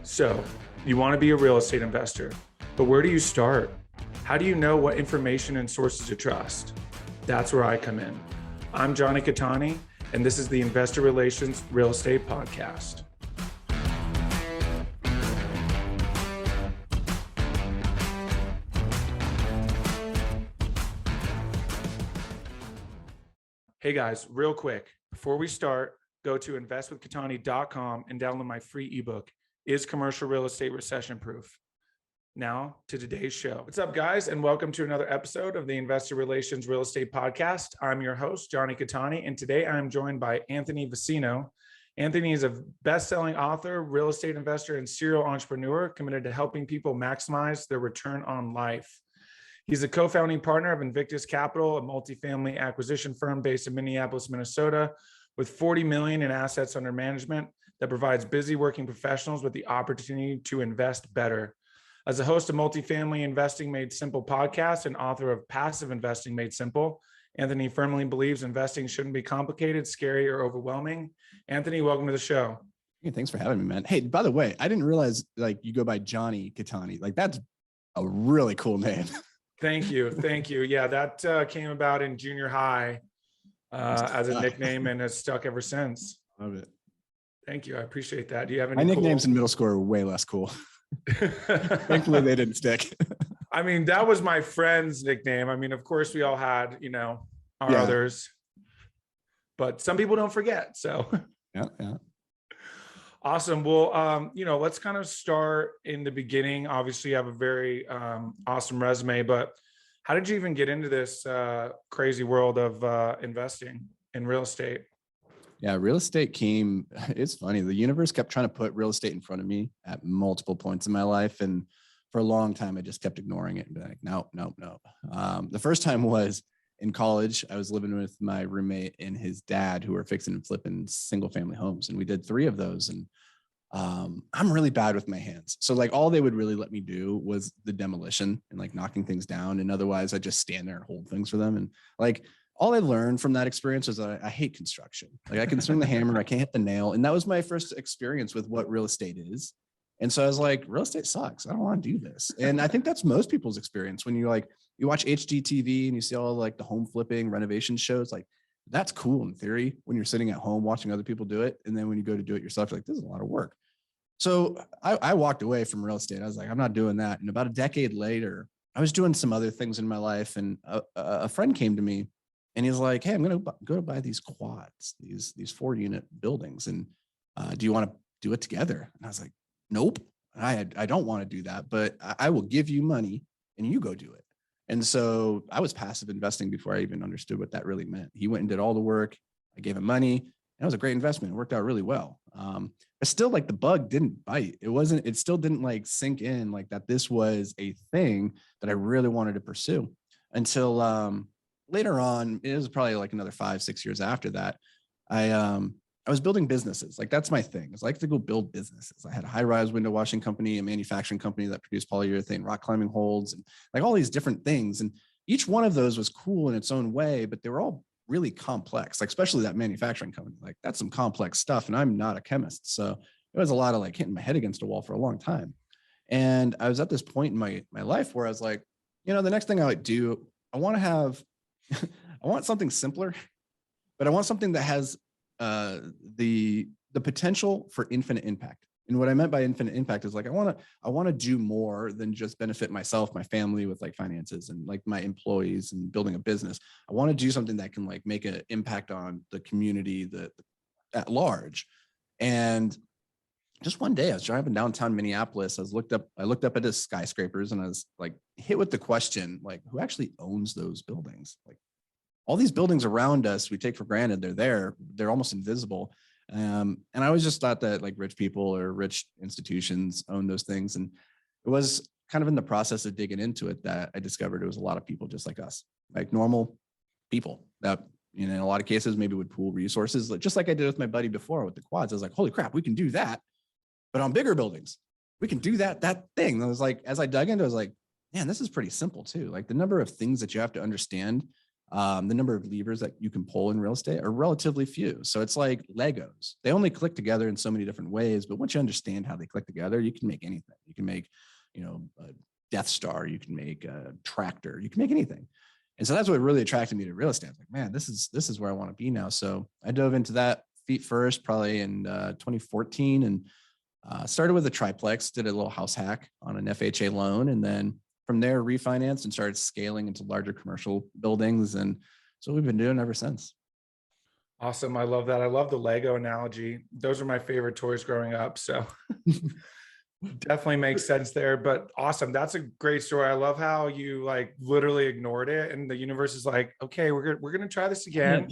So, you want to be a real estate investor, but where do you start? How do you know what information and sources to trust? That's where I come in. I'm Jonny Cattani, and this is the Investor Relations Real Estate Podcast. Hey guys, real quick, before we start, go to investwithcattani.com and download my free ebook, Is Commercial Real Estate Recession Proof? Now to today's show. What's up, guys, and welcome to another episode of the Investor Relations Real Estate Podcast. I'm your host, Jonny Cattani, and today I'm joined by Anthony Vicino. Anthony is a best-selling author, real estate investor, and serial entrepreneur committed to helping people maximize their return on life. He's a co-founding partner of Invictus Capital, a multifamily acquisition firm based in Minneapolis, Minnesota, with 40 million in assets under management that provides busy working professionals with the opportunity to invest better. As a host of Multifamily Investing Made Simple podcast and author of Passive Investing Made Simple, Anthony firmly believes investing shouldn't be complicated, scary, or overwhelming. Anthony, welcome to the show. Hey, thanks for having me, man. Hey, by the way, I didn't realize you go by Jonny Cattani. That's a really cool name. Thank you. Thank you. Yeah, that came about in junior high as a nickname and has stuck ever since. Love it. Thank you. I appreciate that. Do you have any My nicknames in middle school were way less cool. Thankfully, they didn't stick. I mean, that was my friend's nickname. I mean, of course, we all had, our others, but some people don't forget. So yeah. Awesome. Well, let's kind of start in the beginning. Obviously, you have a very awesome resume, but how did you even get into this crazy world of investing in real estate? Yeah, real estate came, it's funny. The universe kept trying to put real estate in front of me at multiple points in my life. And for a long time, I just kept ignoring it and be like, no. The first time was in college. I was living with my roommate and his dad, who were fixing and flipping single family homes. And we did 3 of those. And I'm really bad with my hands. So all they would really let me do was the demolition and knocking things down. And otherwise I just stand there and hold things for them. And all I learned from that experience was that I hate construction. I can swing the hammer, I can't hit the nail. And that was my first experience with what real estate is. And so I was like, real estate sucks. I don't want to do this. And I think that's most people's experience when you watch HGTV and you see all the home flipping renovation shows. That's cool in theory when you're sitting at home watching other people do it. And then when you go to do it yourself, you're like, this is a lot of work. So I walked away from real estate. I was like, I'm not doing that. And about a decade later, I was doing some other things in my life. And a friend came to me and he's like, hey, I'm going to go to buy these quads, these 4-unit buildings. And do you want to do it together? And I was like, nope, I don't want to do that, but I will give you money and you go do it. And so I was passive investing before I even understood what that really meant. He went and did all the work. I gave him money. And it was a great investment. It worked out really well. But still the bug didn't bite. It still didn't sink in that this was a thing that I really wanted to pursue until later on. It was probably another 5-6 years after that. I was building businesses. That's my thing. I like to go build businesses. I had a high-rise window washing company, a manufacturing company that produced polyurethane rock climbing holds, and all these different things. And each one of those was cool in its own way, but they were all really complex, especially that manufacturing company. That's some complex stuff, and I'm not a chemist. So it was a lot of hitting my head against a wall for a long time. And I was at this point in my life where I was like, the next thing I would do, I want to have, I want something simpler, but I want something that has the potential for infinite impact. And what I meant by infinite impact is I want to do more than just benefit myself, my family with finances and my employees and building a business. I want to do something that can make an impact on the community at large. And just one day I was driving downtown Minneapolis. I looked up at the skyscrapers and I was hit with the question, who actually owns those buildings? All these buildings around us, we take for granted. They're almost invisible. And I always just thought that rich people or rich institutions own those things. And it was kind of in the process of digging into it that I discovered it was a lot of people just like us, normal people that, in a lot of cases maybe would pool resources, just like I did with my buddy before with the quads. I was like, holy crap, we can do that. But on bigger buildings, we can do that thing. And I was as I dug into it, I was like, man, this is pretty simple too. The number of things that you have to understand the number of levers that you can pull in real estate are relatively few. So it's like Legos. They only click together in so many different ways, but once you understand how they click together, you can make anything. You can make, a Death Star, you can make a tractor, you can make anything. And so that's what really attracted me to real estate. I was like, man, this is where I want to be now. So I dove into that feet first, probably in 2014, and started with a triplex, did a little house hack on an FHA loan, and then from there refinanced and started scaling into larger commercial buildings. And so we've been doing ever since. Awesome. I love that. I love the Lego analogy. Those are my favorite toys growing up. So definitely makes sense there, but awesome. That's a great story. I love how you like literally ignored it and the universe is like, okay, we're going to try this again.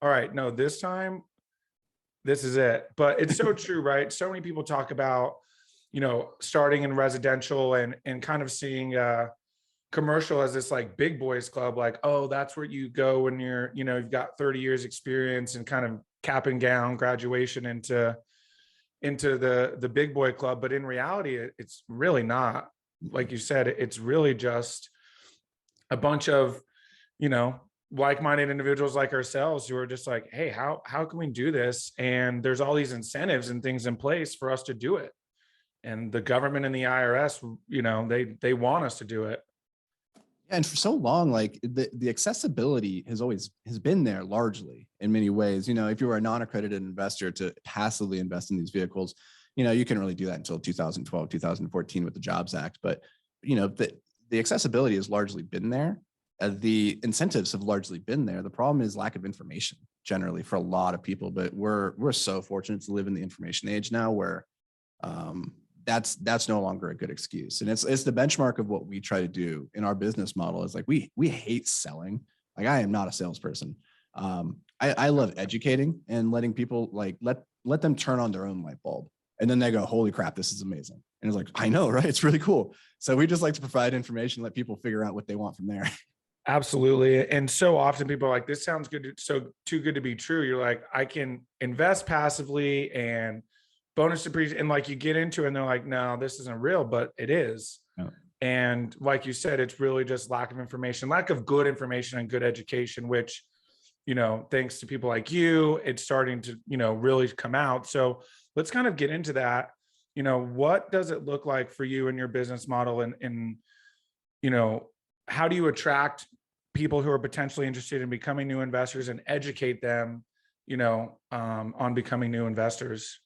All right. No, this time, this is it. But it's so true, right? So many people talk about, starting in residential and kind of seeing commercial as this like big boys club, like, oh, that's where you go when you're, you've got 30 years experience and kind of cap and gown graduation into the big boy club. But in reality, it's really not. Like you said, it's really just a bunch of, like-minded individuals like ourselves who are just like, hey, how can we do this? And there's all these incentives and things in place for us to do it. And the government and the IRS, they want us to do it. And for so long, like the accessibility has been there largely in many ways. If you were a non-accredited investor to passively invest in these vehicles, you couldn't really do that until 2012, 2014 with the Jobs Act. But, the accessibility has largely been there. The incentives have largely been there. The problem is lack of information generally for a lot of people. But we're so fortunate to live in the information age now where that's no longer a good excuse. And it's the benchmark of what we try to do in our business model is like, we hate selling. Like I am not a salesperson. I love educating and letting people like, let them turn on their own light bulb. And then they go, holy crap, this is amazing. And it's like, I know, right? It's really cool. So we just like to provide information, let people figure out what they want from there. Absolutely. And so often people are like, this sounds good. So too good to be true. You're like, I can invest passively and bonus depreciation, and like you get into it and they're like, no, this isn't real, but it is. No. And like you said, it's really just lack of information, lack of good information and good education, which, thanks to people like you, it's starting to, really come out. So let's kind of get into that. What does it look like for you and your business model? And how do you attract people who are potentially interested in becoming new investors and educate them, on becoming new investors?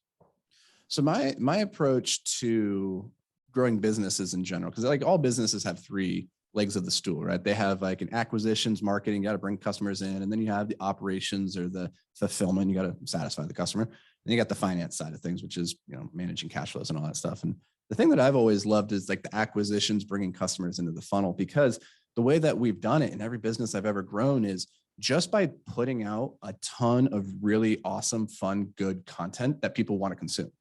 So my approach to growing businesses in general, because like all businesses have three legs of the stool, right? They have like an acquisitions, marketing, you got to bring customers in, and then you have the operations or the fulfillment, you got to satisfy the customer. And you got the finance side of things, which is, managing cash flows and all that stuff. And the thing that I've always loved is like the acquisitions, bringing customers into the funnel, because the way that we've done it in every business I've ever grown is just by putting out a ton of really awesome, fun, good content that people want to consume.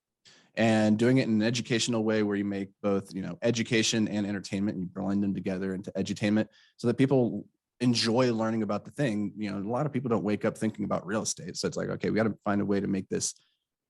And doing it in an educational way where you make both, education and entertainment, and you blend them together into edutainment so that people enjoy learning about the thing. A lot of people don't wake up thinking about real estate. So it's like, okay, we got to find a way to make this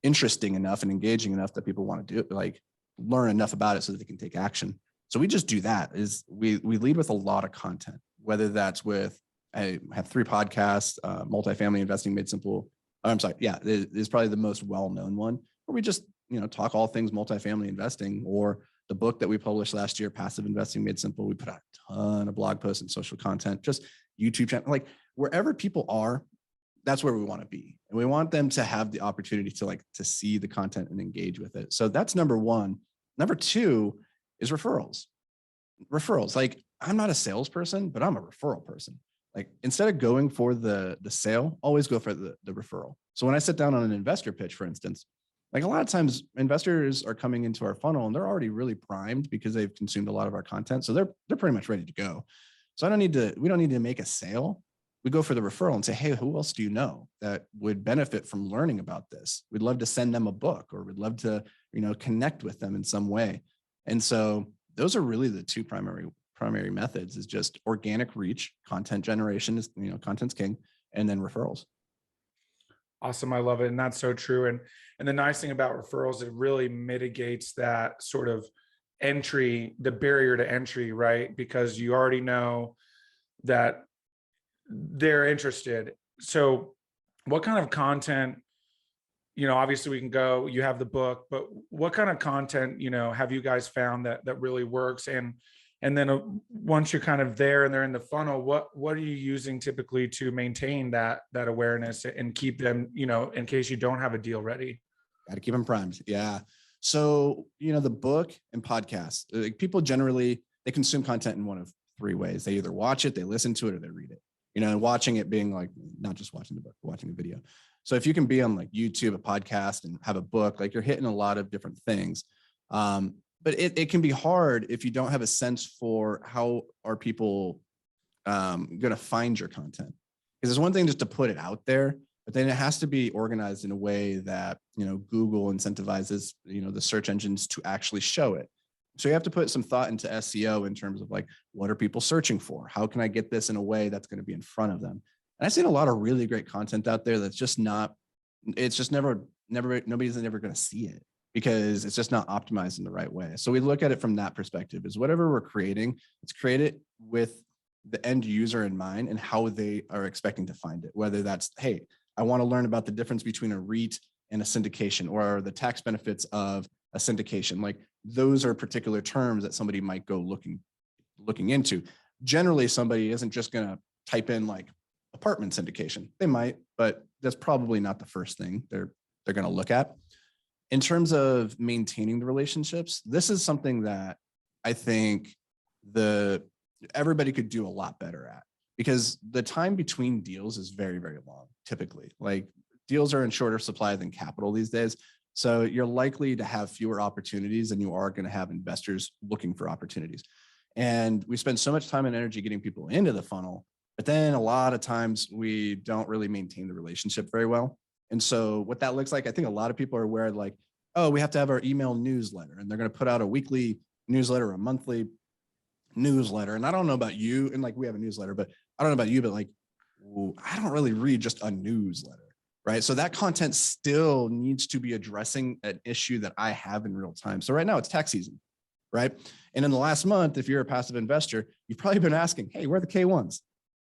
interesting enough and engaging enough that people want to do it, like learn enough about it so that they can take action. So we just do that. Is we lead with a lot of content, whether that's with, I have 3 podcasts, Multifamily Investing Made Simple. I'm sorry. Yeah. It is probably the most well-known one where we just, talk all things multifamily investing, or the book that we published last year, Passive Investing Made Simple. We put out a ton of blog posts and social content, just YouTube channel, like wherever people are, that's where we want to be. And we want them to have the opportunity to see the content and engage with it. So that's number one. Number 2 is referrals. Like I'm not a salesperson, but I'm a referral person. Like instead of going for the sale, always go for the referral. So when I sit down on an investor pitch, for instance, like a lot of times investors are coming into our funnel and they're already really primed because they've consumed a lot of our content. So they're pretty much ready to go. So we don't need to make a sale. We go for the referral and say, hey, who else do you know that would benefit from learning about this? We'd love to send them a book, or we'd love to, connect with them in some way. And so those are really the 2 primary methods, is just organic reach, content generation is, content's king, and then referrals. Awesome. I love it. And that's so true. And the nice thing about referrals, it really mitigates that sort of the barrier to entry, right? Because you already know that they're interested. So what kind of content, obviously we can go, you have the book, but what kind of content, have you guys found that really works? And then once you're kind of there and they're in the funnel, what are you using typically to maintain that awareness and keep them, in case you don't have a deal ready? Got to keep them primed. Yeah. So, the book and podcasts, like people generally, they consume content in one of three ways. They either watch it, they listen to it, or they read it, and watching it being like, not just watching the book, watching a video. So if you can be on like YouTube, a podcast, and have a book, like you're hitting a lot of different things. But it can be hard if you don't have a sense for how are people going to find your content. Because it's one thing just to put it out there, but then it has to be organized in a way that, Google incentivizes, the search engines to actually show it. So you have to put some thought into SEO in terms of like, what are people searching for? How can I get this in a way that's going to be in front of them? And I've seen a lot of really great content out there that's just not, it's just nobody's ever going to see it because it's just not optimized in the right way. So we look at it from that perspective, is whatever we're creating, it's created with the end user in mind and how they are expecting to find it. Whether that's, hey, I want to learn about the difference between a REIT and a syndication, or the tax benefits of a syndication. Like those are particular terms that somebody might go looking into. Generally, somebody isn't just going to type in like apartment syndication. They might, but that's probably not the first thing they're going to look at. In terms of maintaining the relationships, this is something that I think everybody could do a lot better at, because the time between deals is very, very long. Typically, like deals are in shorter supply than capital these days. So you're likely to have fewer opportunities than you are going to have investors looking for opportunities. And we spend so much time and energy getting people into the funnel, but then a lot of times we don't really maintain the relationship very well. And so what that looks like, I think a lot of people are aware, like, oh, we have to have our email newsletter, and they're going to put out a weekly newsletter, a monthly newsletter. And I don't know about you, and like we have a newsletter, but I don't know about you, but like, I don't really read just a newsletter, right? So that content still needs to be addressing an issue that I have in real time. So right now it's tax season, right? And in the last month, if you're a passive investor, you've probably been asking, hey, where are the K1s,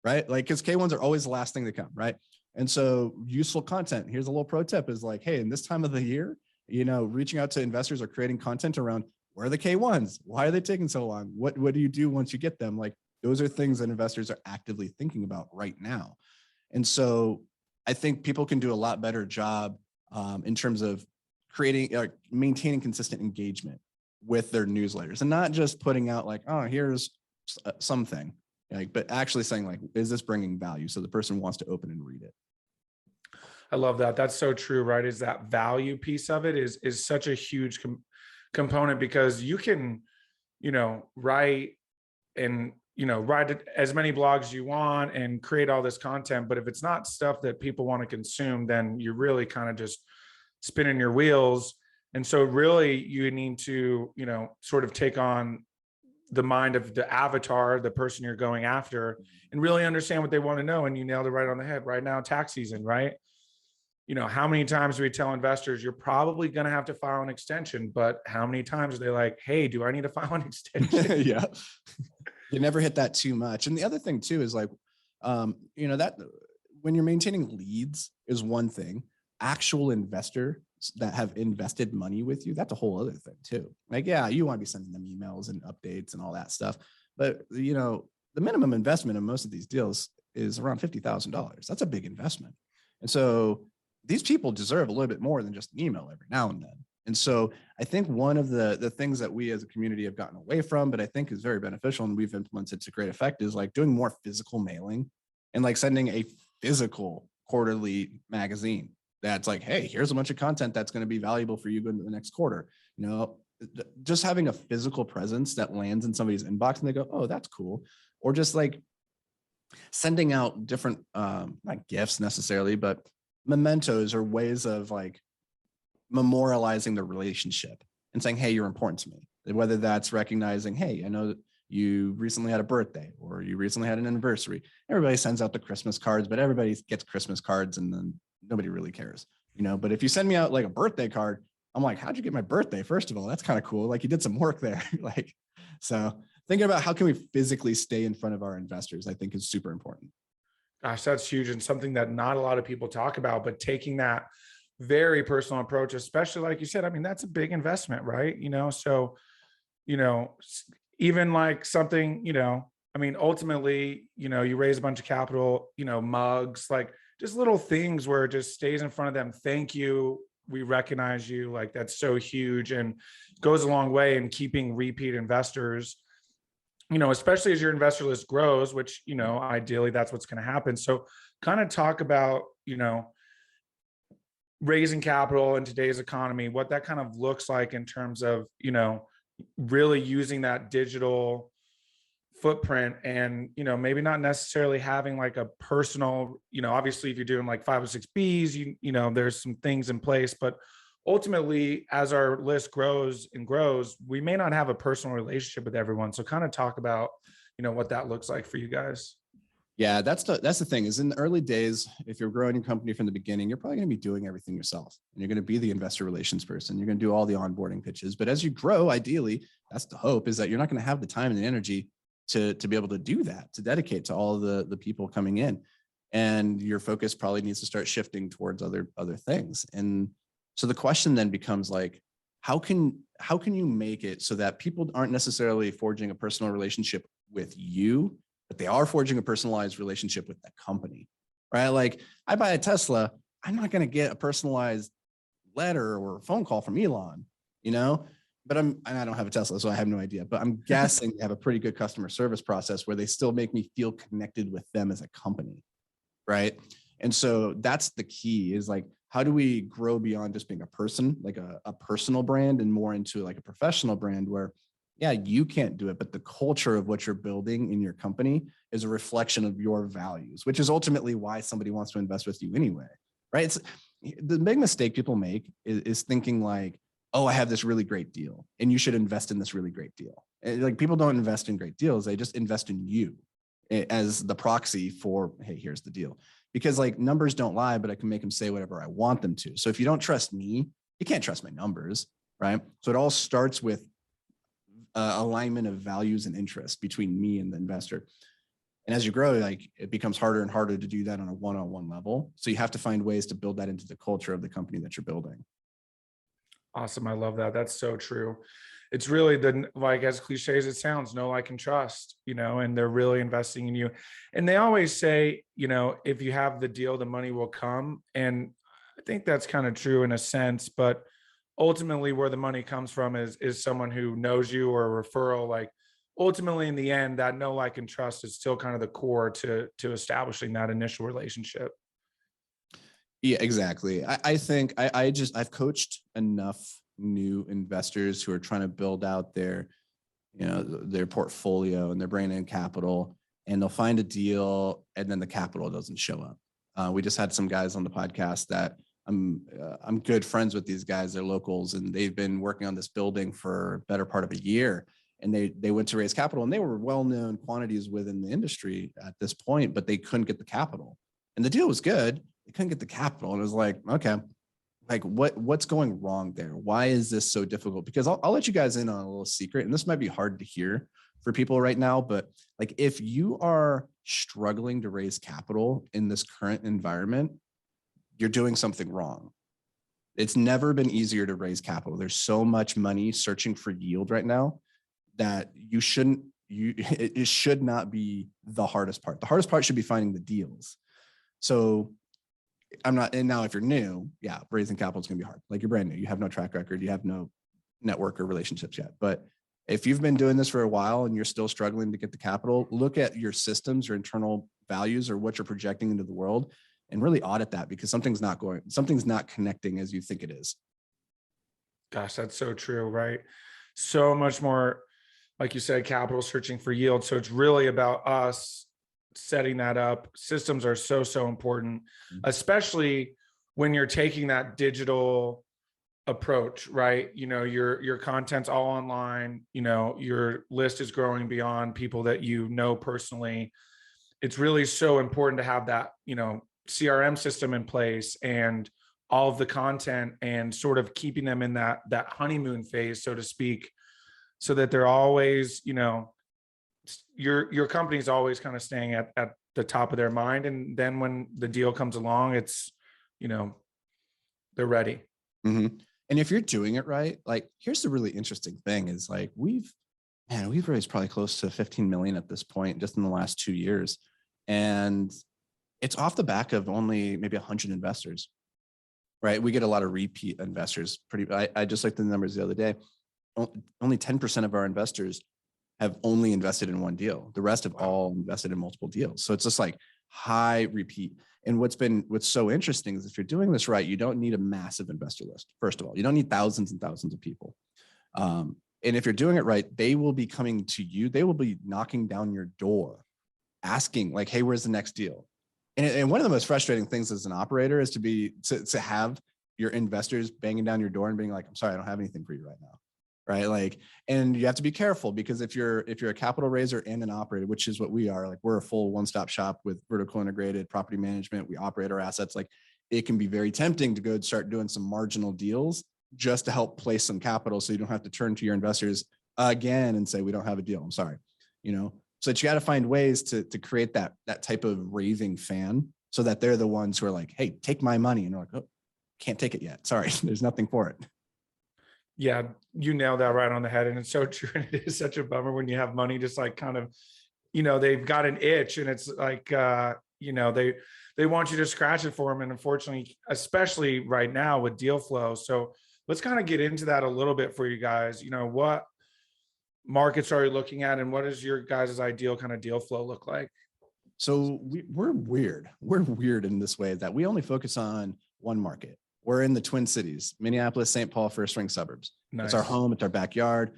right? Like, because K1s are always the last thing to come, right? And so useful content, here's a little pro tip, is like, hey, in this time of the year, reaching out to investors or creating content around where are the K1s? Why are they taking so long? What do you do once you get them? Like, those are things that investors are actively thinking about right now. And so I think people can do a lot better job in terms of creating or maintaining consistent engagement with their newsletters, and not just putting out like, oh, here's something, like, but actually saying like, is this bringing value? So the person wants to open and read it. I love that. That's so true, right? Is that value piece of it is such a huge component, because you can, write and, write as many blogs as you want and create all this content. But if it's not stuff that people want to consume, then you're really kind of just spinning your wheels. And so really you need to, sort of take on the mind of the avatar, the person you're going after, and really understand what they want to know. And you nailed it right on the head. Right now, tax season, right? How many times do we tell investors you're probably going to have to file an extension, but how many times are they like, hey, do I need to file an extension? Yeah. You never hit that too much. And the other thing too is like, that when you're maintaining leads is one thing. Actual investors that have invested money with you, that's a whole other thing too. Like, yeah, you want to be sending them emails and updates and all that stuff. But, the minimum investment in most of these deals is around $50,000. That's a big investment. And so these people deserve a little bit more than just an email every now and then. And so I think one of the things that we as a community have gotten away from, but I think is very beneficial and we've implemented to great effect, is like doing more physical mailing and like sending a physical quarterly magazine that's like, hey, here's a bunch of content that's going to be valuable for you into the next quarter. Just having a physical presence that lands in somebody's inbox and they go, oh, that's cool. Or just like sending out different, not gifts necessarily, but mementos or ways of like memorializing the relationship and saying, hey, you're important to me. Whether that's recognizing, hey, I know that you recently had a birthday or you recently had an anniversary. Everybody sends out the Christmas cards, but everybody gets Christmas cards and then nobody really cares, but if you send me out like a birthday card, I'm like, how'd you get my birthday? First of all, that's kind of cool. Like, you did some work there. Like, so thinking about how can we physically stay in front of our investors, I think is super important. Gosh, that's huge, and something that not a lot of people talk about, but taking that very personal approach, especially like you said, I mean, that's a big investment, right? So, you know, even like something, I mean, ultimately, you raise a bunch of capital, mugs, like just little things where it just stays in front of them. Thank you. We recognize you. Like that's so huge and goes a long way in keeping repeat investors, especially as your investor list grows, which, ideally that's what's going to happen. So kind of talk about, raising capital in today's economy, what that kind of looks like in terms of, really using that digital footprint and, maybe not necessarily having like a personal, obviously if you're doing like 506Bs, there's some things in place, but ultimately as our list grows and grows, we may not have a personal relationship with everyone. So kind of talk about, what that looks like for you guys. Yeah, that's the thing is in the early days, if you're growing your company from the beginning, you're probably going to be doing everything yourself and you're going to be the investor relations person. You're going to do all the onboarding pitches. But as you grow, ideally, that's the hope, is that you're not going to have the time and the energy to be able to do that, to dedicate to all the people coming in. And your focus probably needs to start shifting towards other things. And so the question then becomes like, how can you make it so that people aren't necessarily forging a personal relationship with you, but they are forging a personalized relationship with the company, right? Like I buy a Tesla, I'm not going to get a personalized letter or phone call from Elon, but I don't have a Tesla, so I have no idea, but I'm guessing they have a pretty good customer service process where they still make me feel connected with them as a company, right? And so that's the key, is like, how do we grow beyond just being a person, like a personal brand, and more into like a professional brand where, yeah, you can't do it, but the culture of what you're building in your company is a reflection of your values, which is ultimately why somebody wants to invest with you anyway, right? It's the big mistake people make is thinking like, oh, I have this really great deal and you should invest in this really great deal. And like people don't invest in great deals. They just invest in you as the proxy for, hey, here's the deal. Because like numbers don't lie, but I can make them say whatever I want them to. So if you don't trust me, you can't trust my numbers, right? So it all starts with alignment of values and interests between me and the investor. And as you grow, like it becomes harder and harder to do that on a one-on-one level. So you have to find ways to build that into the culture of the company that you're building. Awesome. I love that. That's so true. It's really like, as cliche as it sounds, know, like, and trust, and they're really investing in you. And they always say, if you have the deal, the money will come. And I think that's kind of true in a sense, but ultimately where the money comes from is someone who knows you, or a referral. Like ultimately in the end, that know, like, and trust is still kind of the core to establishing that initial relationship. Yeah, exactly. I think I've coached enough new investors who are trying to build out their portfolio and their bringing in capital, and they'll find a deal and then the capital doesn't show up. We just had some guys on the podcast that I'm good friends with. These guys, they're locals, and they've been working on this building for a better part of a year. And they went to raise capital, and they were well-known quantities within the industry at this point, but they couldn't get the capital. And the deal was good. They couldn't get the capital. And it was like, okay, like what's going wrong there? Why is this so difficult? Because I'll let you guys in on a little secret, and this might be hard to hear for people right now, but like if you are struggling to raise capital in this current environment, you're doing something wrong. It's never been easier to raise capital. There's so much money searching for yield right now that it should not be the hardest part. The hardest part should be finding the deals. So and now if you're new, yeah, raising capital is going to be hard. Like you're brand new, you have no track record, you have no network or relationships yet. But if you've been doing this for a while and you're still struggling to get the capital, look at your systems, your internal values, or what you're projecting into the world, and really audit that, because something's not connecting as you think it is. Gosh, that's so true, right? So much more, like you said, capital searching for yield. So it's really about us setting that up. Systems are so important, especially when you're taking that digital approach, right? Your content's all online, your list is growing beyond people that personally. It's really so important to have that, CRM system in place and all of the content, and sort of keeping them in that honeymoon phase, so to speak, so that they're always, your company's always kind of staying at the top of their mind. And then when the deal comes along, it's, they're ready. Mm-hmm. And if you're doing it right, like here's the really interesting thing is like we've raised probably close to 15 million at this point just in the last 2 years. And it's off the back of only maybe 100 investors, right? We get a lot of repeat investors. I just looked at the numbers the other day. Only 10% of our investors have only invested in one deal. The rest have all invested in multiple deals. So it's just like high repeat. And what's so interesting is if you're doing this right, you don't need a massive investor list. First of all, you don't need thousands and thousands of people. And if you're doing it right, they will be coming to you. They will be knocking down your door, asking like, hey, where's the next deal? And one of the most frustrating things as an operator is to have your investors banging down your door and being like, I'm sorry, I don't have anything for you right now. Right. Like, and you have to be careful because if you're a capital raiser and an operator, which is what we are, like we're a full one-stop shop with vertical integrated property management. We operate our assets. Like it can be very tempting to go and start doing some marginal deals just to help place some capital. So you don't have to turn to your investors again and say, we don't have a deal. I'm sorry, so that you got to find ways to create that type of raving fan so that they're the ones who are like, hey, take my money. And they're like, oh, can't take it yet. Sorry. There's nothing for it. Yeah, you nailed that right on the head. And it's so true. And it is such a bummer when you have money just like kind of, they've got an itch and it's like, they want you to scratch it for them. And unfortunately, especially right now with deal flow. So let's kind of get into that a little bit for you guys. What markets are you looking at and what does your guys' ideal kind of deal flow look like? So we're weird. We're weird in this way that we only focus on one market. We're in the Twin Cities, Minneapolis, St. Paul, first ring suburbs. Nice. It's our home. It's our backyard.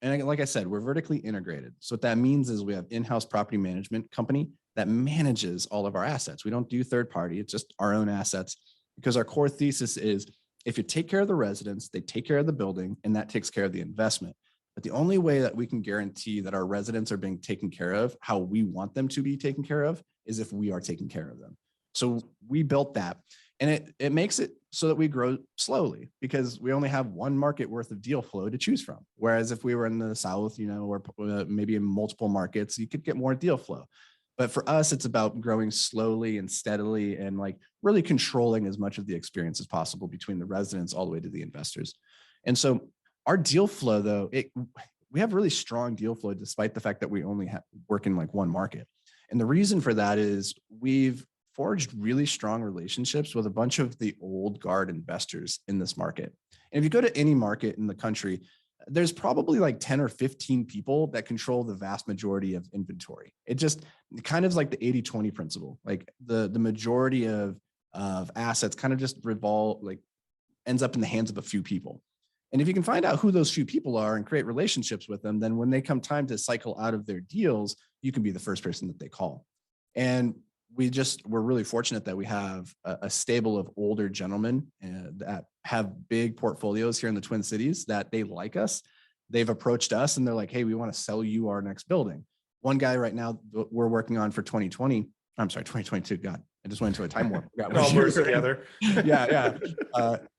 And like I said, we're vertically integrated. So what that means is we have in-house property management company that manages all of our assets. We don't do third party. It's just our own assets because our core thesis is if you take care of the residents, they take care of the building and that takes care of the investment. But the only way that we can guarantee that our residents are being taken care of, how we want them to be taken care of, is if we are taking care of them. So we built that. And it makes it so that we grow slowly because we only have one market worth of deal flow to choose from. Whereas if we were in the South, or maybe in multiple markets, you could get more deal flow. But for us, it's about growing slowly and steadily and like really controlling as much of the experience as possible between the residents all the way to the investors. And so our deal flow, though, we have really strong deal flow despite the fact that we only work in like one market. And the reason for that is we've forged really strong relationships with a bunch of the old guard investors in this market. And if you go to any market in the country, there's probably like 10 or 15 people that control the vast majority of inventory. It kind of like the 80-20 principle. Like the majority of assets kind of just ends up in the hands of a few people. And if you can find out who those few people are and create relationships with them, then when they come time to cycle out of their deals, you can be the first person that they call. And we're really fortunate that we have a stable of older gentlemen that have big portfolios here in the Twin Cities that they like us. They've approached us and they're like, hey, we want to sell you our next building. One guy right now we're working on for 2022. God, I just went into a time warp. It all works together. Yeah.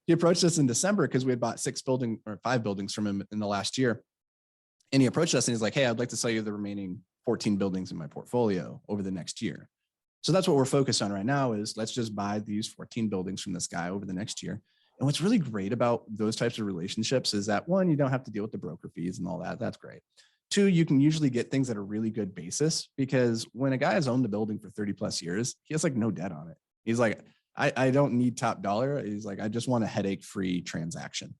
He approached us in December because we had bought 5 buildings from him in the last year. And he approached us and he's like, hey, I'd like to sell you the remaining 14 buildings in my portfolio over the next year. So that's what we're focused on right now is let's just buy these 14 buildings from this guy over the next year. And what's really great about those types of relationships is that 1, you don't have to deal with the broker fees and all that. That's great. 2, you can usually get things at a really good basis because when a guy has owned the building for 30 plus years, he has like no debt on it. He's like, I don't need top dollar. He's like, I just want a headache-free transaction.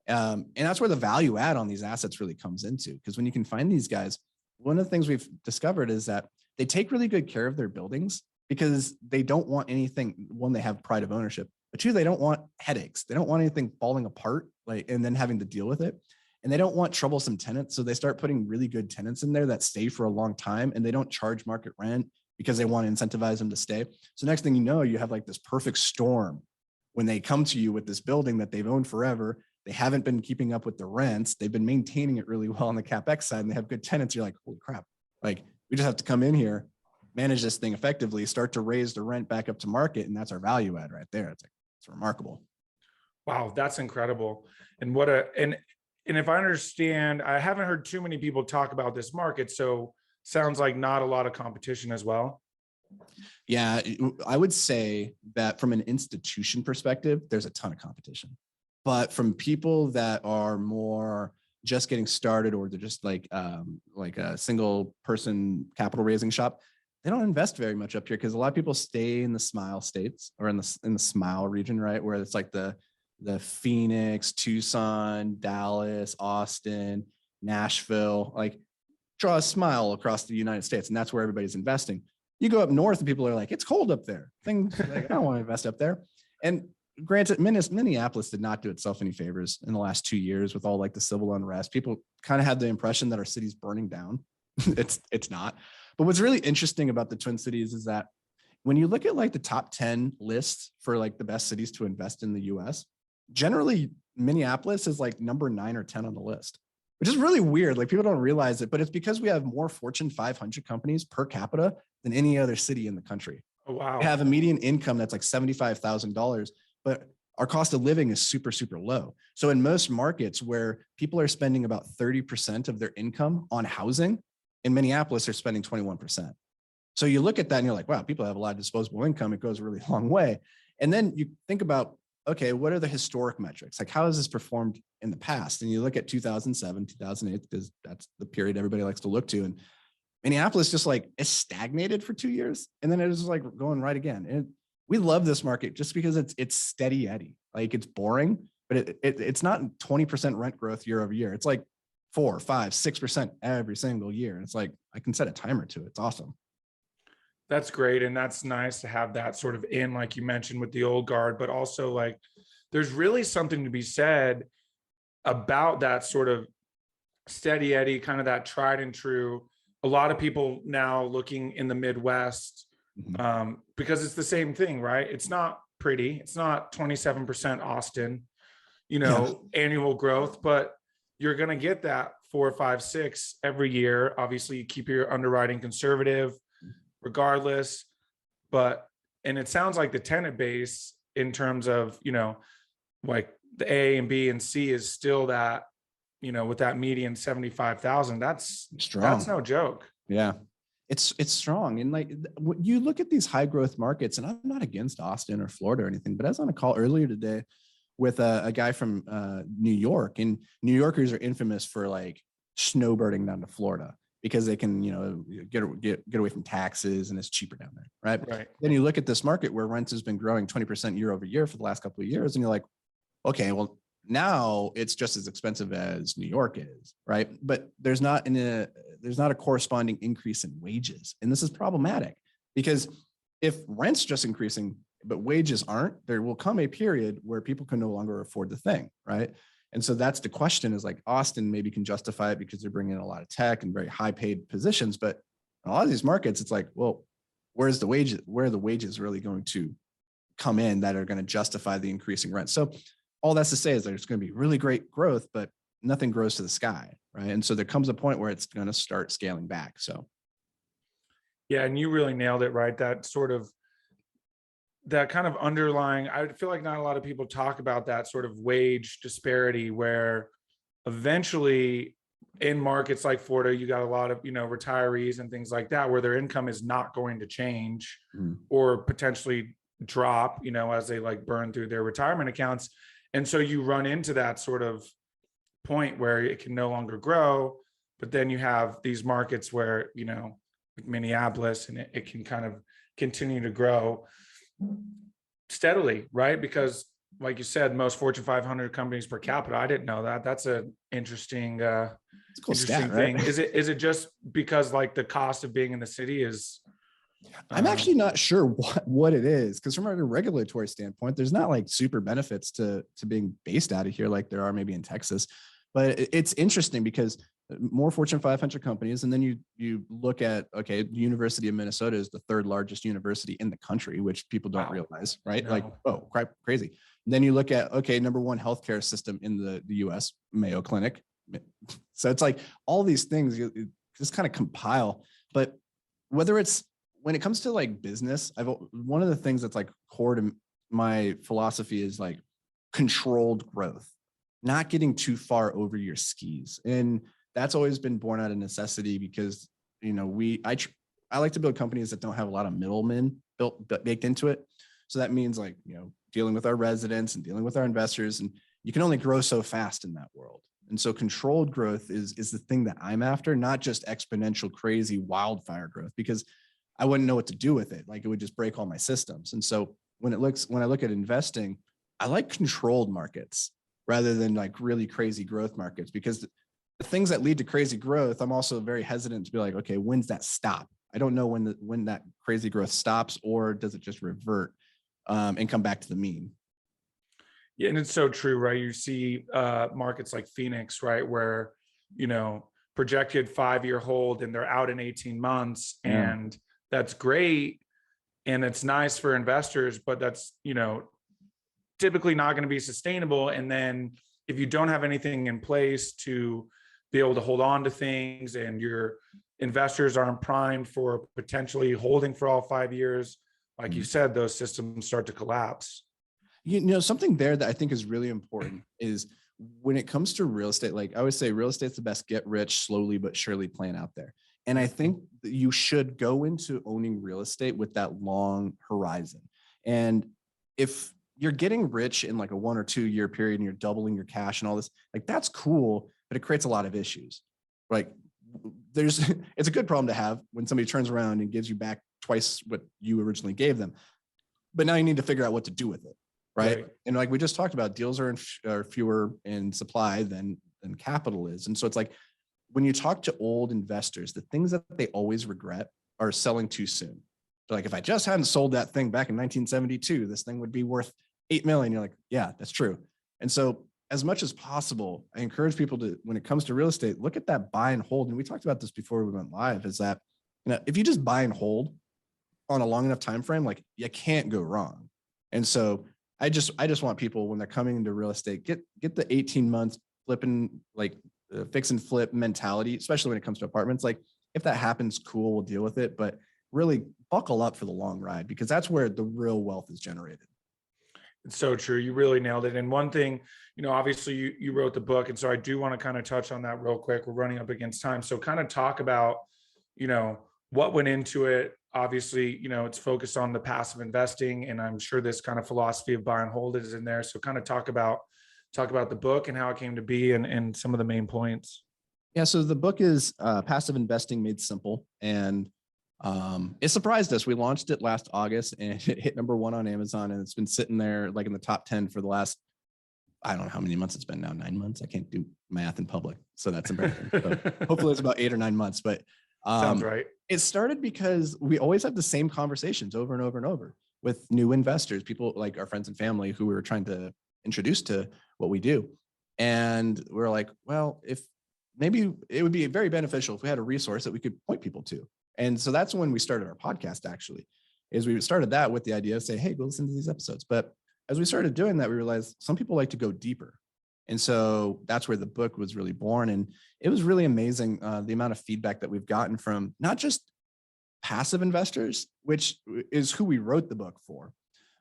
And that's where the value add on these assets really comes into because when you can find these guys, one of the things we've discovered is that they take really good care of their buildings because they don't want anything. 1, they have pride of ownership, but 2, they don't want headaches. They don't want anything falling apart, and then having to deal with it. And they don't want troublesome tenants. So they start putting really good tenants in there that stay for a long time and they don't charge market rent because they want to incentivize them to stay. So next thing you know, you have like this perfect storm when they come to you with this building that they've owned forever. They haven't been keeping up with the rents. They've been maintaining it really well on the CapEx side and they have good tenants. You're like, holy crap. Like we just have to come in here, manage this thing effectively, start to raise the rent back up to market. And that's our value add right there. It's remarkable. Wow. That's incredible. And and if I understand, I haven't heard too many people talk about this market. So sounds like not a lot of competition as well. Yeah, I would say that from an institution perspective, there's a ton of competition. But from people that are more just getting started, or they're just like a single person capital raising shop, they don't invest very much up here because a lot of people stay in the Smile states, or in the Smile region, right? Where it's like the Phoenix, Tucson, Dallas, Austin, Nashville, like draw a smile across the United States. And that's where everybody's investing. You go up north and people are like, it's cold up there. Things like, I don't want to invest up there. And granted, Minneapolis did not do itself any favors in the last 2 years with all like the civil unrest. People kind of had the impression that our city's burning down. It's not. But what's really interesting about the Twin Cities is that when you look at like the top 10 lists for like the best cities to invest in the US, generally Minneapolis is like number 9 or 10 on the list, which is really weird. Like people don't realize it, but it's because we have more Fortune 500 companies per capita than any other city in the country. Oh, wow. We have a median income that's like $75,000, but our cost of living is super, super low. So in most markets where people are spending about 30% of their income on housing, in Minneapolis, they're spending 21%. So you look at that and you're like, wow, people have a lot of disposable income. It goes a really long way. And then you think about, okay, what are the historic metrics? Like, how has this performed in the past? And you look at 2007, 2008, because that's the period everybody likes to look to. And Minneapolis just like is stagnated for 2 years. And then it is like going right again. And we love this market just because it's steady Eddie. Like it's boring, but it's not 20% rent growth year over year. It's like 4, 5, 6% every single year. And it's like, I can set a timer to it. It's awesome. That's great. And that's nice to have that sort of in, like you mentioned, with the old guard, but also like there's really something to be said about that sort of steady Eddie, kind of that tried and true. A lot of people now looking in the Midwest, because it's the same thing, right? It's not pretty. It's not 27% Austin, annual growth, but you're going to get that 4, 5, 6 every year. Obviously, you keep your underwriting conservative regardless, and it sounds like the tenant base in terms of, like the A and B and C is still that, with that median 75,000, that's strong. That's no joke. Yeah. It's strong. And like you look at these high growth markets, and I'm not against Austin or Florida or anything, but I was on a call earlier today with a guy from New York, and New Yorkers are infamous for like snowbirding down to Florida because they can, get away from taxes and it's cheaper down there. Right. Then you look at this market where rents has been growing 20% year over year for the last couple of years. And you're like, okay, well now it's just as expensive as New York is. Right. But there's not a corresponding increase in wages. And this is problematic because if rent's just increasing, but wages aren't, there will come a period where people can no longer afford the thing. Right. And so that's the question, is like Austin maybe can justify it because they're bringing in a lot of tech and very high paid positions. But in a lot of these markets, it's like, well, where are the wages really going to come in that are going to justify the increasing rent? So all that's to say is there's going to be really great growth, but nothing grows to the sky. Right. And so there comes a point where it's going to start scaling back. So. Yeah. And you really nailed it, right? That kind of underlying, I feel like not a lot of people talk about that sort of wage disparity, where eventually in markets like Florida, you got a lot of, retirees and things like that, where their income is not going to change or potentially drop, as they like burn through their retirement accounts. And so you run into that sort of point where it can no longer grow, but then you have these markets where, like Minneapolis, and it can kind of continue to grow steadily, right? Because like you said, most Fortune 500 companies per capita. I didn't know that. That's an interesting, it's a cool interesting stat, thing. right? Is it just because like the cost of being in the city is? I'm actually not sure what it is, because from a regulatory standpoint, there's not like super benefits to being based out of here like there are maybe in Texas. But it's interesting because more Fortune 500 companies. And then you look at, okay, the University of Minnesota is the 3rd largest university in the country, which people don't realize, right? No. Like, oh, crazy. And then you look at, okay, number 1 healthcare system in the US, Mayo Clinic. So it's like all these things you just kind of compile. But when it comes to like business, one of the things that's like core to my philosophy is like controlled growth, not getting too far over your skis. And that's always been born out of necessity because, I like to build companies that don't have a lot of middlemen baked into it. So that means like, dealing with our residents and dealing with our investors, and you can only grow so fast in that world. And so controlled growth is the thing that I'm after, not just exponential, crazy wildfire growth, because I wouldn't know what to do with it. Like it would just break all my systems. And so when I look at investing, I like controlled markets rather than like really crazy growth markets, because the things that lead to crazy growth, I'm also very hesitant to be like, okay, when's that stop? I don't know when that crazy growth stops, or does it just revert and come back to the mean? Yeah, and it's so true, right? You see markets like Phoenix, right, where projected 5-year hold and they're out in 18 months, and that's great, and it's nice for investors, but that's typically not going to be sustainable. And then if you don't have anything in place to be able to hold on to things, and your investors aren't primed for potentially holding for all 5 years, like you said, those systems start to collapse. Something there that I think is really important is when it comes to real estate, like I always say, real estate's the best get rich slowly but surely plan out there. And I think that you should go into owning real estate with that long horizon. And if you're getting rich in like a 1 or 2 year period and you're doubling your cash and all this, like that's cool, but it creates a lot of issues. Like it's a good problem to have when somebody turns around and gives you back twice what you originally gave them. But now you need to figure out what to do with it. Right. And like we just talked about, deals are fewer in supply than capital is. And so it's like, when you talk to old investors, the things that they always regret are selling too soon. They're like, if I just hadn't sold that thing back in 1972, this thing would be worth 8 million. You're like, yeah, that's true. And so as much as possible, I encourage people to, when it comes to real estate, look at that buy and hold. And we talked about this before we went live, is that, if you just buy and hold on a long enough time frame, like you can't go wrong. And so I just want people, when they're coming into real estate, get the 18 months flipping, like fix and flip mentality, especially when it comes to apartments. Like if that happens, cool, we'll deal with it, but really buckle up for the long ride, because that's where the real wealth is generated. It's so true. You really nailed it. And one thing, obviously you wrote the book. And so I do want to kind of touch on that real quick. We're running up against time. So kind of talk about, what went into it. Obviously, it's focused on the passive investing, and I'm sure this kind of philosophy of buy and hold is in there. So kind of talk about the book and how it came to be, and some of the main points. Yeah. So the book is Passive Investing Made Simple. And it surprised us. We launched it last August and it hit #1 on Amazon, and it's been sitting there like in the top 10 for the last, I don't know how many months it's been now, 9 months. I can't do math in public, so that's embarrassing. So hopefully it's about 8 or 9 months, but sounds right. It started because we always have the same conversations over and over and over with new investors, people like our friends and family who we were trying to introduce to what we do. And we're like, well, if maybe it would be very beneficial if we had a resource that we could point people to. And so that's when we started our podcast, actually, is we started that with the idea of say, hey, go listen to these episodes. But as we started doing that, we realized some people like to go deeper. And so that's where the book was really born. And it was really amazing, the amount of feedback that we've gotten from not just passive investors, which is who we wrote the book for,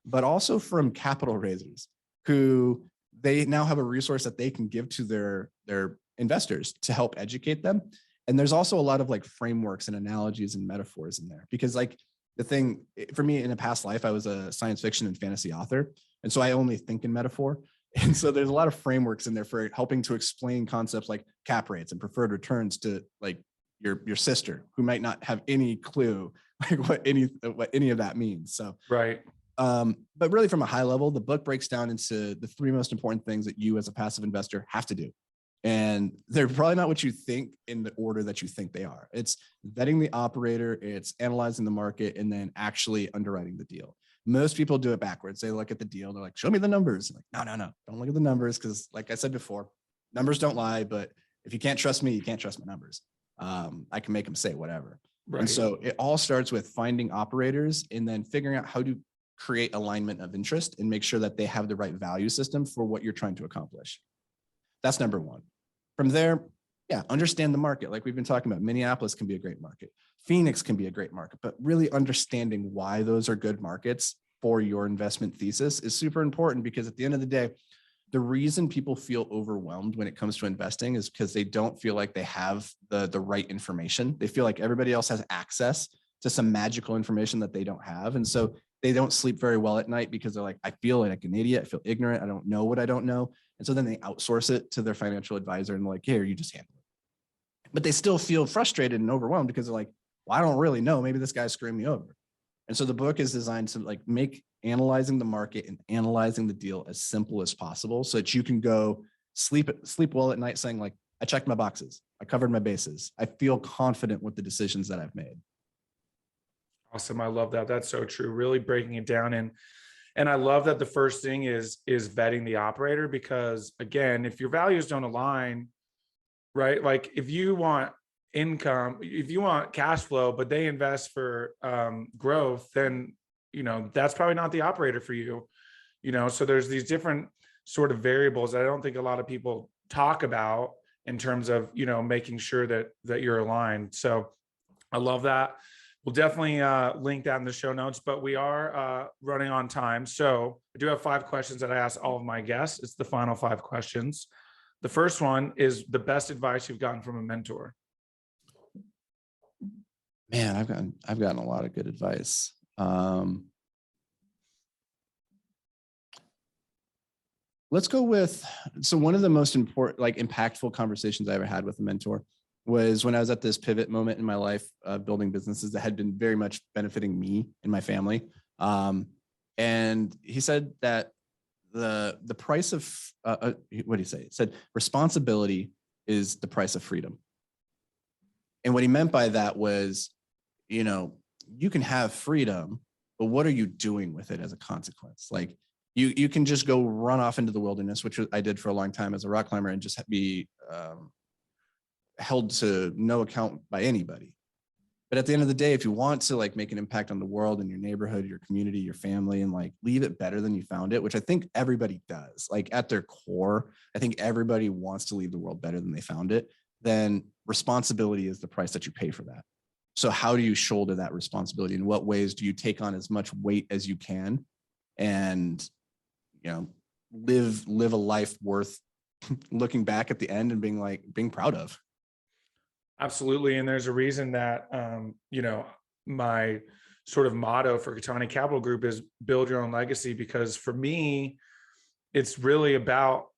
but also from capital raisers who they now have a resource that they can give to their investors to help educate them. And there's also a lot of like frameworks and analogies and metaphors in there, because like the thing for me, in a past life, I was a science fiction and fantasy author. And so I only think in metaphor. And so there's a lot of frameworks in there for helping to explain concepts like cap rates and preferred returns to like your sister, who might not have any clue like what any of that means. So, right. But really from a high level, the book breaks down into the 3 most important things that you as a passive investor have to do. And they're probably not what you think in the order that you think they are. It's vetting the operator, it's analyzing the market, and then actually underwriting the deal. Most people do it backwards. They look at the deal, they're like, show me the numbers. I'm like, no, don't look at the numbers. Because like I said before, numbers don't lie, but if you can't trust me, you can't trust my numbers. I can make them say whatever. Right. And so it all starts with finding operators and then figuring out how to create alignment of interest and make sure that they have the right value system for what you're trying to accomplish. That's #1. From there, understand the market. Like we've been talking about, Minneapolis can be a great market. Phoenix can be a great market, but really understanding why those are good markets for your investment thesis is super important, because at the end of the day, the reason people feel overwhelmed when it comes to investing is because they don't feel like they have the right information. They feel like everybody else has access to some magical information that they don't have. And so they don't sleep very well at night because they're like, I feel like an idiot. I feel ignorant. I don't know what I don't know. And so then they outsource it to their financial advisor and like, here, you just handle it. But they still feel frustrated and overwhelmed because they're like, well, I don't really know. Maybe this guy's screwing me over. And so the book is designed to like make analyzing the market and analyzing the deal as simple as possible so that you can go sleep well at night saying like, I checked my boxes. I covered my bases. I feel confident with the decisions that I've made. Awesome. I love that. That's so true. Really breaking it down. And I love that the first thing is vetting the operator, because again, if your values don't align, right? Like if you want income, if you want cash flow, but they invest for growth, then, that's probably not the operator for you, so there's these different sort of variables that I don't think a lot of people talk about in terms of, making sure that you're aligned. So I love that. We'll definitely link that in the show notes, but we are running on time. So I do have 5 questions that I ask all of my guests. It's the final 5 questions. The first one is the best advice you've gotten from a mentor. Man, I've gotten a lot of good advice. Let's go with, so one of the most important, like impactful conversations I ever had with a mentor was when I was at this pivot moment in my life, building businesses that had been very much benefiting me and my family. And he said that the price of, what did he say? He said, responsibility is the price of freedom. And what he meant by that was, you can have freedom, but what are you doing with it as a consequence? Like you can just go run off into the wilderness, which I did for a long time as a rock climber, and just be held to no account by anybody. But at the end of the day, if you want to like make an impact on the world and your neighborhood, your community, your family, and like leave it better than you found it, which I think everybody does, like at their core, I think everybody wants to leave the world better than they found it, then responsibility is the price that you pay for that. So how do you shoulder that responsibility? In what ways do you take on as much weight as you can and, live a life worth looking back at the end and being proud of? Absolutely. And there's a reason that, my sort of motto for Cattani Capital Group is build your own legacy, because for me, it's really about,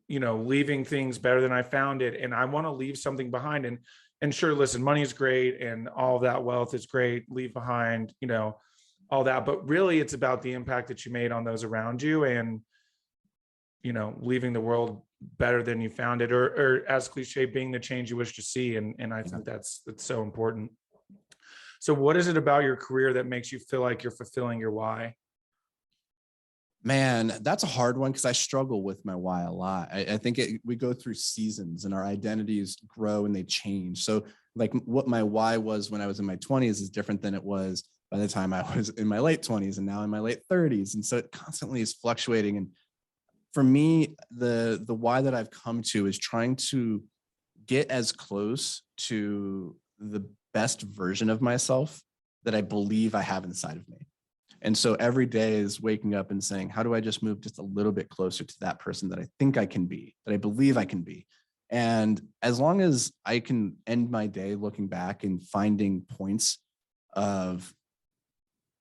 leaving things better than I found it. And I want to leave something behind. And sure, listen, money is great and all that wealth is great, leave behind, all that. But really it's about the impact that you made on those around you and, leaving the world better than you found it, or as cliche, being the change you wish to see. And I think that's so important. So what is it about your career that makes you feel like you're fulfilling your why? Man, that's a hard one because I struggle with my why a lot. I think we go through seasons and our identities grow and they change. So like what my why was when I was in my 20s is different than it was by the time I was in my late 20s and now in my late 30s. And so it constantly is fluctuating. And for me, the why that I've come to is trying to get as close to the best version of myself that I believe I have inside of me. And so every day is waking up and saying, how do I just move just a little bit closer to that person that I think I can be, that I believe I can be? And as long as I can end my day looking back and finding points of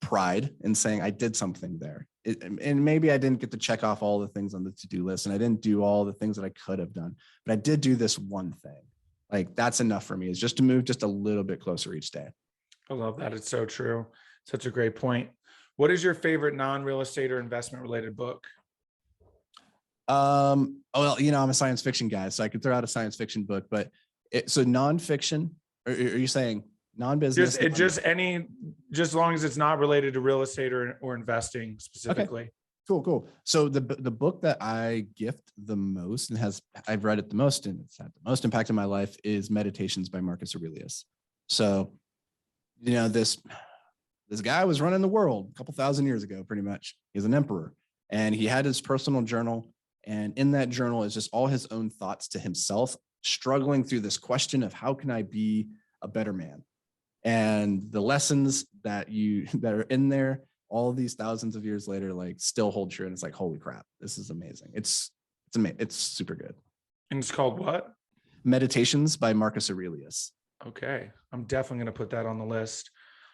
pride and saying I did something there. And maybe I didn't get to check off all the things on the to-do list and I didn't do all the things that I could have done, but I did do this one thing. Like that's enough for me, is just to move just a little bit closer each day. I love that. It's so true. Such a great point. What is your favorite non-real estate or investment related book? Well, I'm a science fiction guy, so I could throw out a science fiction book, but so nonfiction, or are you saying non-business? Just as long as it's not related to real estate or investing specifically. Okay. Cool. So the book that I gift the most and I've read it the most and it's had the most impact in my life is Meditations by Marcus Aurelius. So, this guy was running the world a couple thousand years ago, pretty much. He's an emperor and he had his personal journal. And in that journal is just all his own thoughts to himself, struggling through this question of how can I be a better man? And the lessons that are in there, all these thousands of years later, like still hold true. And it's like, holy crap, this is amazing. It's amazing. It's super good. And it's called what? Meditations by Marcus Aurelius. Okay. I'm definitely going to put that on the list.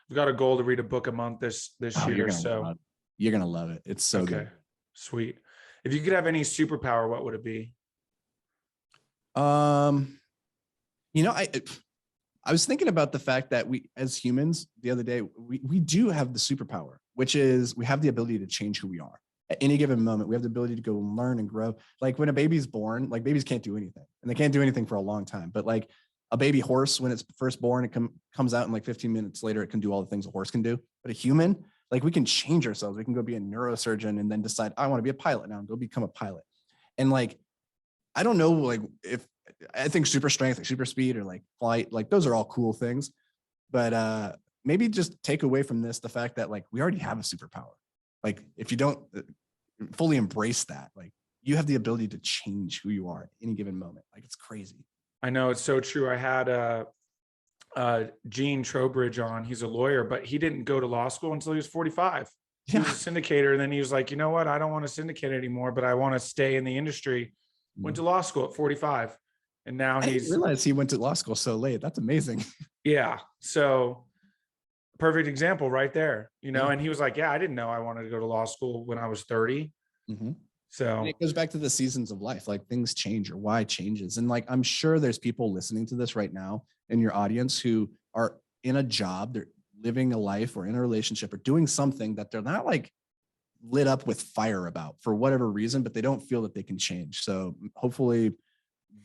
We've got a goal to read a book a month this year. So you're going to love it. It's so good. Sweet. If you could have any superpower, what would it be? I was thinking about the fact that we, as humans, the other day, we do have the superpower, which is we have the ability to change who we are at any given moment. We have the ability to go and learn and grow. Like when a baby's born, like babies can't do anything, and they can't do anything for a long time. But like a baby horse, when it's first born, it comes out, and like 15 minutes later, it can do all the things a horse can do. But a human, like we can change ourselves. We can go be a neurosurgeon and then decide, I want to be a pilot now and go become a pilot. And like, I don't know, like if I think super strength, like super speed, or like flight, like those are all cool things. But maybe just take away from this the fact that like we already have a superpower. Like if you don't fully embrace that, like you have the ability to change who you are at any given moment. Like it's crazy. I know, it's so true. I had Gene Trowbridge on. He's a lawyer, but he didn't go to law school until he was 45. He was a syndicator, and then he was like, you know what? I don't want to syndicate anymore, but I want to stay in the industry. Went to law school at 45. And now I didn't realize he went to law school so late. That's amazing. Yeah. So perfect example right there, you know? And he was like, yeah, I didn't know I wanted to go to law school when I was 30. So and it goes back to the seasons of life, like things change or why changes. And like, I'm sure there's people listening to this right now in your audience who are in a job, they're living a life or in a relationship or doing something that they're not like lit up with fire about for whatever reason, but they don't feel that they can change. So hopefully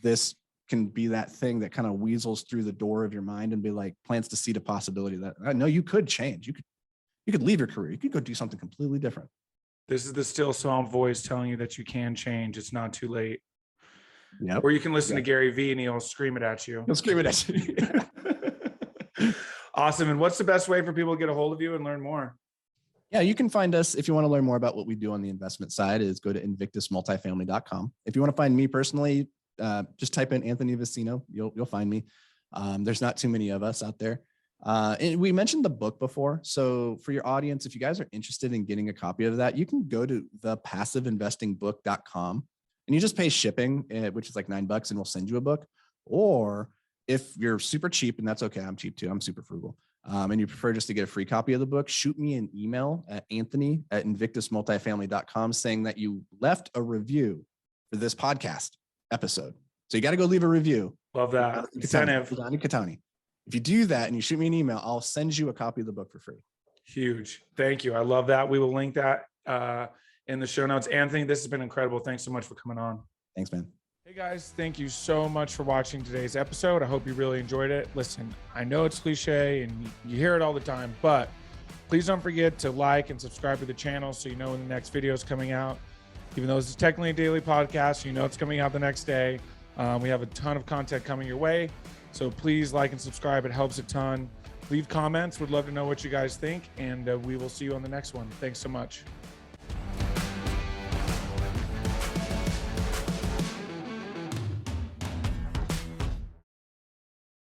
this can be that thing that kind of weasels through the door of your mind and be like plants the seed of possibility that I know you could change. You could leave your career. You could go do something completely different. This is the still small voice telling you that you can change. It's not too late. Yeah. Or you can listen to Gary Vee and he'll scream it at you. He'll scream it at you. Awesome. And what's the best way for people to get a hold of you and learn more? Yeah, you can find us if you want to learn more about what we do on the investment side is go to invictusmultifamily.com. If you want to find me personally, just type in Anthony Vicino. You'll find me. There's not too many of us out there. And we mentioned the book before. So for your audience, if you guys are interested in getting a copy of that, you can go to thepassiveinvestingbook.com and you just pay shipping, which is like $9, and we'll send you a book. Or if you're super cheap, and that's okay, I'm cheap too, I'm super frugal, and you prefer just to get a free copy of the book, shoot me an email at anthony@invictusmultifamily.com saying that you left a review for this podcast episode. So you got to go leave a review. Love that. Incentive. Jonny Cattani. If you do that and you shoot me an email, I'll send you a copy of the book for free. Huge. Thank you. I love that. We will link that in the show notes. Anthony, this has been incredible. Thanks so much for coming on. Thanks, man. Hey guys, thank you so much for watching today's episode. I hope you really enjoyed it. Listen, I know it's cliche and you hear it all the time, but please don't forget to like and subscribe to the channel so you know when the next video is coming out. Even though this is technically a daily podcast, you know it's coming out the next day. We have a ton of content coming your way. So please like and subscribe. It helps a ton. Leave comments. Would love to know what you guys think. And we will see you on the next one. Thanks so much.